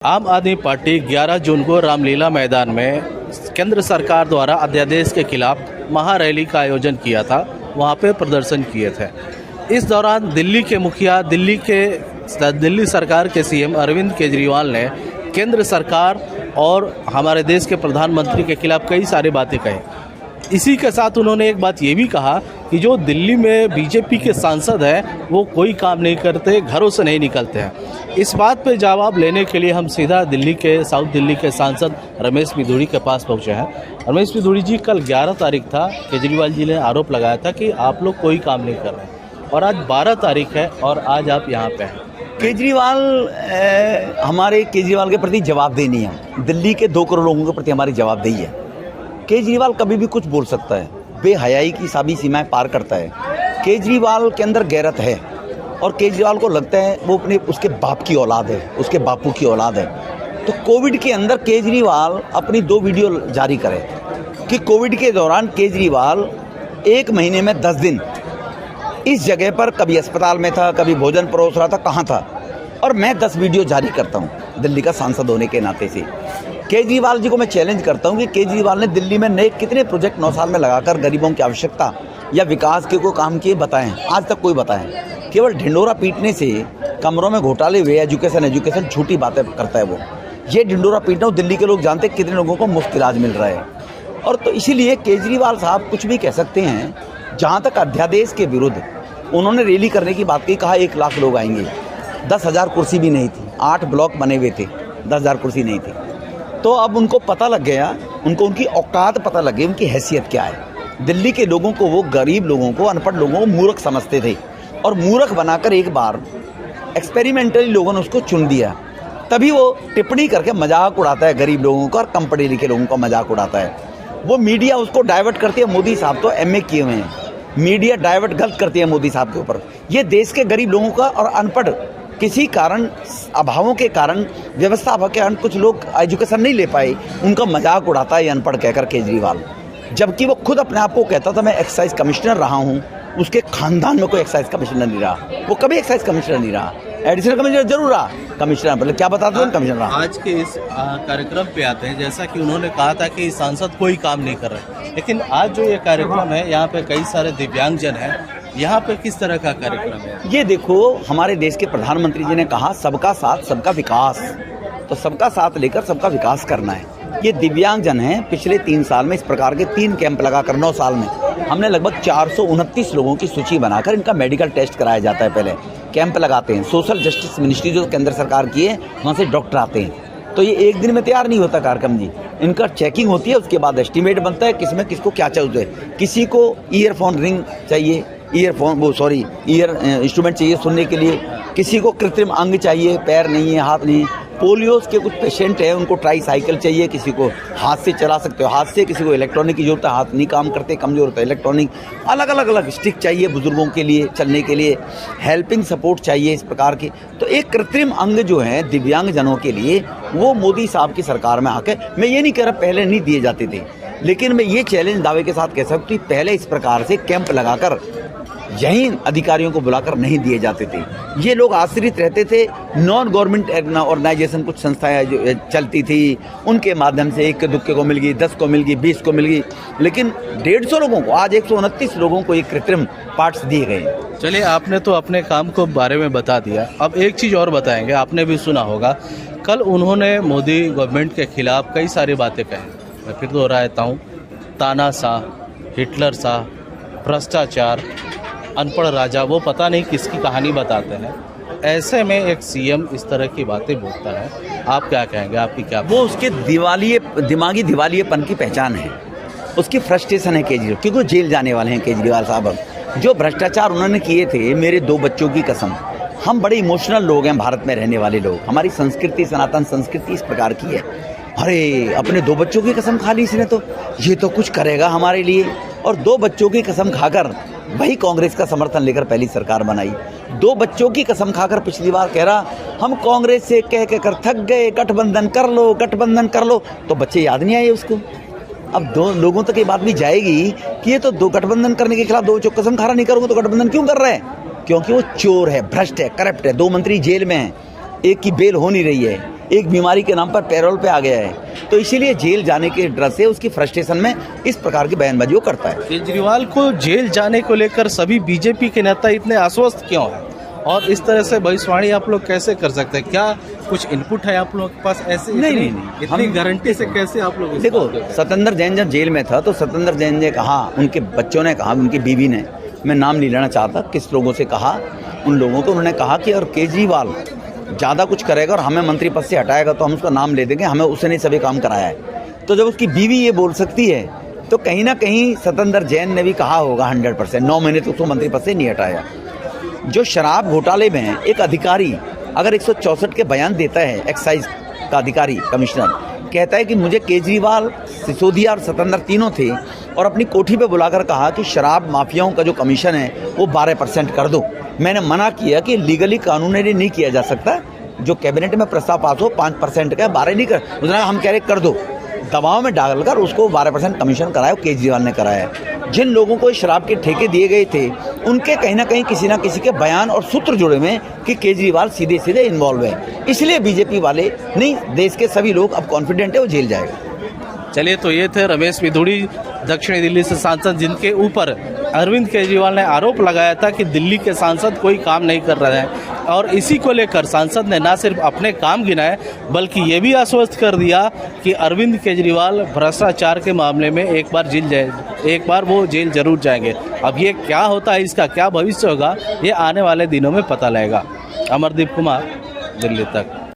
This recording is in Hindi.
आम आदमी पार्टी 11 जून को रामलीला मैदान में केंद्र सरकार द्वारा अध्यादेश के खिलाफ महारैली का आयोजन किया था। वहां पे प्रदर्शन किए थे। इस दौरान दिल्ली के मुखिया, दिल्ली सरकार के सीएम अरविंद केजरीवाल ने केंद्र सरकार और हमारे देश के प्रधानमंत्री के खिलाफ कई सारी बातें कही। इसी के साथ उन्होंने एक बात ये भी कहा कि जो दिल्ली में बीजेपी के सांसद हैं वो कोई काम नहीं करते, घरों से नहीं निकलते हैं। इस बात पे जवाब लेने के लिए हम सीधा साउथ दिल्ली के सांसद रमेश बिधूड़ी के पास पहुंचे हैं। रमेश बिधूड़ी जी, कल 11 तारीख था, केजरीवाल जी ने आरोप लगाया था कि आप लोग कोई काम नहीं कर रहे और आज 12 तारीख है और आज आप यहाँ पे हैं। हमारे केजरीवाल के प्रति जवाबदेही नहीं है। दिल्ली के 2 करोड़ लोगों के प्रति हमारी जवाबदेही है। केजरीवाल कभी भी कुछ बोल सकता है, बेहयाई की सभी सीमाएं पार करता है। केजरीवाल के अंदर गैरत है और केजरीवाल को लगता है वो उसके बाप की औलाद है, उसके बापू की औलाद है। तो कोविड के अंदर केजरीवाल अपनी 2 वीडियो जारी करे कि कोविड के दौरान केजरीवाल 1 महीने में 10 दिन इस जगह पर कभी अस्पताल में था, कभी भोजन परोस रहा था, कहाँ था। और मैं 10 वीडियो जारी करता हूँ दिल्ली का सांसद होने के नाते से। केजरीवाल जी को मैं चैलेंज करता हूँ कि केजरीवाल ने दिल्ली में नए कितने प्रोजेक्ट 9 साल में लगाकर गरीबों की आवश्यकता या विकास के कोई काम किए बताएं। आज तक कोई बताएं। केवल ढिंडोरा पीटने से, कमरों में घोटाले हुए, एजुकेशन झूठी बातें करता है वो। ये ढिंडोरा पीटना दिल्ली के लोग जानते हैं कितने लोगों को मुफ्त इलाज मिल रहा है। और तो इसीलिए केजरीवाल साहब कुछ भी कह सकते हैं। जहाँ तक अध्यादेश के विरुद्ध उन्होंने रैली करने की बात की, कहा 1 लाख लोग आएंगे। 10,000 कुर्सी भी नहीं थी, 8 ब्लॉक बने हुए थे, 10,000 कुर्सी नहीं थी। तो अब उनको पता लग गया, उनकी औकात पता लग गई, उनकी हैसियत क्या है। दिल्ली के लोगों को, वो गरीब लोगों को, अनपढ़ लोगों को मूर्ख समझते थे और मूर्ख बनाकर एक बार एक्सपेरिमेंटली लोगों ने उसको चुन दिया। तभी वो टिप्पणी करके मजाक उड़ाता है गरीब लोगों का और कम पढ़े लिखे लोगों का मजाक उड़ाता है। वो मीडिया उसको डाइवर्ट करती है। मोदी साहब तो MA किए हुए हैं, मीडिया डाइवर्ट गलत करती है मोदी साहब के ऊपर। ये देश के गरीब लोगों का और अनपढ़, किसी कारण, अभावों के कारण, व्यवस्था अभाव के कारण कुछ लोग एजुकेशन नहीं ले पाए, उनका मजाक उड़ाता है अनपढ़ कहकर केजरीवाल। जबकि वो खुद अपने आप को कहता था मैं एक्साइज कमिश्नर रहा हूँ। उसके खानदान में कोई एक्साइज कमिश्नर नहीं रहा, वो कभी एक्साइज कमिश्नर नहीं रहा। एडिशनल कमिश्नर जरूर रहा, कमिश्नर मतलब क्या बताते हैं, कमिश्नर रहा। आज के इस कार्यक्रम पे आते हैं, जैसा कि उन्होंने कहा था कि सांसद कोई काम नहीं कर रहे, लेकिन आज जो ये कार्यक्रम है यहाँ पे कई सारे दिव्यांगजन हैं। यहाँ पे किस तरह का कार्यक्रम है? ये देखो, हमारे देश के प्रधानमंत्री जी ने कहा सबका साथ सबका विकास, तो सबका साथ लेकर सबका विकास करना है। ये दिव्यांगजन हैं। पिछले 3 साल में इस प्रकार के 3 कैंप लगाकर 9 साल में हमने लगभग 429 लोगों की सूची बनाकर इनका मेडिकल टेस्ट कराया जाता है। पहले कैंप लगाते हैं। सोशल जस्टिस मिनिस्ट्री जो केंद्र सरकार की है, वहाँ से डॉक्टर आते हैं। तो ये एक दिन में तैयार नहीं होता कार्यक्रम जी। इनका चेकिंग होती है, उसके बाद एस्टिमेट बनता है किसमें किसको क्या चाहिए। किसी को ईयरफोन रिंग चाहिए, ईयर इंस्ट्रूमेंट चाहिए सुनने के लिए। किसी को कृत्रिम अंग चाहिए, पैर नहीं है, हाथ नहीं है। पोलियोस के कुछ पेशेंट हैं, उनको ट्राईसाइकिल चाहिए। किसी को हाथ से चला सकते हो, हाथ से। किसी को इलेक्ट्रॉनिक की जरूरत है, हाथ नहीं काम करते, कमजोर होता है, इलेक्ट्रॉनिक। अलग स्टिक चाहिए बुजुर्गों के लिए चलने के लिए। हेल्पिंग सपोर्ट चाहिए इस प्रकार की। तो एक कृत्रिम अंग जो है दिव्यांगजनों के लिए, वो मोदी साहब की सरकार में आके, मैं ये नहीं कह रहा पहले नहीं दिए जाते थे, लेकिन मैं ये चैलेंज दावे के साथ कह सकती हूँ पहले इस प्रकार से कैंप लगाकर यही अधिकारियों को बुलाकर नहीं दिए जाते थे। ये लोग आश्रित रहते थे। नॉन गवर्नमेंट ऑर्गेनाइजेशन कुछ संस्थाएं जो चलती थी, उनके माध्यम से 1 के दुक्के को मिल गई, 10 को मिल गई, 20 को मिल गई, लेकिन 150 लोगों को, आज 129 लोगों को एक कृत्रिम पार्ट्स दिए गए। चलिए, आपने तो अपने काम को बारे में बता दिया। अब एक चीज़ और बताएंगे, आपने भी सुना होगा, कल उन्होंने मोदी गवर्नमेंट के खिलाफ कई सारी बातें कही। मैं फिर दोहराता हूँ, तानाशाह, हिटलर शाह, भ्रष्टाचार, अनपढ़ राजा, वो पता नहीं किसकी कहानी बताते हैं। ऐसे में एक सीएम इस तरह की बातें बोलता है, आप क्या कहेंगे? आपकी क्या? वो उसके दिमागी दिवालियेपन की पहचान है, उसकी फ्रस्ट्रेशन है केजरीवाल, क्योंकि वो जेल जाने वाले हैं केजरीवाल साहब। अब जो भ्रष्टाचार उन्होंने किए थे, मेरे 2 बच्चों की कसम। हम बड़े इमोशनल लोग हैं, भारत में रहने वाले लोग। हमारी संस्कृति, सनातन संस्कृति इस प्रकार की है। अरे अपने 2 बच्चों की कसम खा ली इसने, तो ये तो कुछ करेगा हमारे लिए। और 2 बच्चों की कसम खाकर वही कांग्रेस का समर्थन लेकर पहली सरकार बनाई। 2 बच्चों की कसम खाकर पिछली बार कह रहा हम कांग्रेस से कह कर थक गए, गठबंधन कर लो, गठबंधन कर लो। तो बच्चे याद नहीं आए उसको। अब 2 लोगों तक ये बात भी जाएगी कि ये तो 2 गठबंधन करने के खिलाफ 2 बच्चों कसम खा रहा, नहीं करूँगा तो गठबंधन क्यों कर रहे हैं? क्योंकि वो चोर है, भ्रष्ट है, करप्ट है। 2 मंत्री जेल में हैं, एक की बेल हो नहीं रही है, एक बीमारी के नाम पर पैरोल पे आ गया है, तो इसीलिए जेल जाने के डर से उसकी फ्रस्ट्रेशन में इस प्रकार की बयानबाजी वो करता है। केजरीवाल को जेल जाने को लेकर सभी बीजेपी के नेता इतने आश्वस्त क्यों हैं और इस तरह से भविष्यवाणी आप लोग कैसे कर सकते हैं? क्या कुछ इनपुट है आप लोगों के पास? ऐसे नहीं, इतनी गारंटी से कैसे आप लोग देखो, सत्येंद्र जैन जब जेल में था तो सत्येंद्र जैन ने कहा, उनके बच्चों ने कहा, उनकी बीवी ने, मैं नाम नहीं लेना चाहता किस लोगों से कहा, उन लोगों को उन्होंने कहा कि और केजरीवाल ज़्यादा कुछ करेगा और हमें मंत्री पद से हटाएगा तो हम उसका नाम ले देंगे, हमें उसने सभी काम कराया है। तो जब उसकी बीवी ये बोल सकती है तो कहीं ना कहीं सत्येंद्र जैन ने भी कहा होगा 100%, 9 महीने तो उसको मंत्री पद से नहीं हटाया। जो शराब घोटाले में एक अधिकारी अगर 164 के बयान देता है, एक्साइज का अधिकारी कमिश्नर कहता है कि मुझे केजरीवाल, सिसोदिया और सत्येंद्र तीनों थे और अपनी कोठी पे बुलाकर कहा कि शराब माफियाओं का जो कमीशन है वो 12% कर दो। मैंने मना किया कि लीगली कानूनी नहीं किया जा सकता, जो कैबिनेट में प्रस्ताव पास हो 5% का, 12 नहीं कर, उसने कहा हम कह रहे कर दो, दबाव में डालकर उसको 12% कमीशन कराया, केजरीवाल ने कराया। जिन लोगों को शराब के ठेके दिए गए थे उनके कहीं ना कहीं किसी ना किसी के बयान और सूत्र जुड़े हुए हैं कि केजरीवाल सीधे सीधे इन्वॉल्व है, इसलिए बीजेपी वाले नहीं, देश के सभी लोग अब कॉन्फिडेंट है वो जेल जाएगा। चलिए, तो ये थे रमेश मिधुड़ी, दक्षिणी दिल्ली से सांसद, जिनके ऊपर अरविंद केजरीवाल ने आरोप लगाया था कि दिल्ली के सांसद कोई काम नहीं कर रहे हैं और इसी को लेकर सांसद ने न सिर्फ अपने काम गिनाए बल्कि ये भी आश्वस्त कर दिया कि अरविंद केजरीवाल भ्रष्टाचार के मामले में एक बार वो जेल जरूर जाएंगे। अब ये क्या होता है, इसका क्या भविष्य होगा, ये आने वाले दिनों में पता लगेगा। अमरदीप कुमार, दिल्ली तक।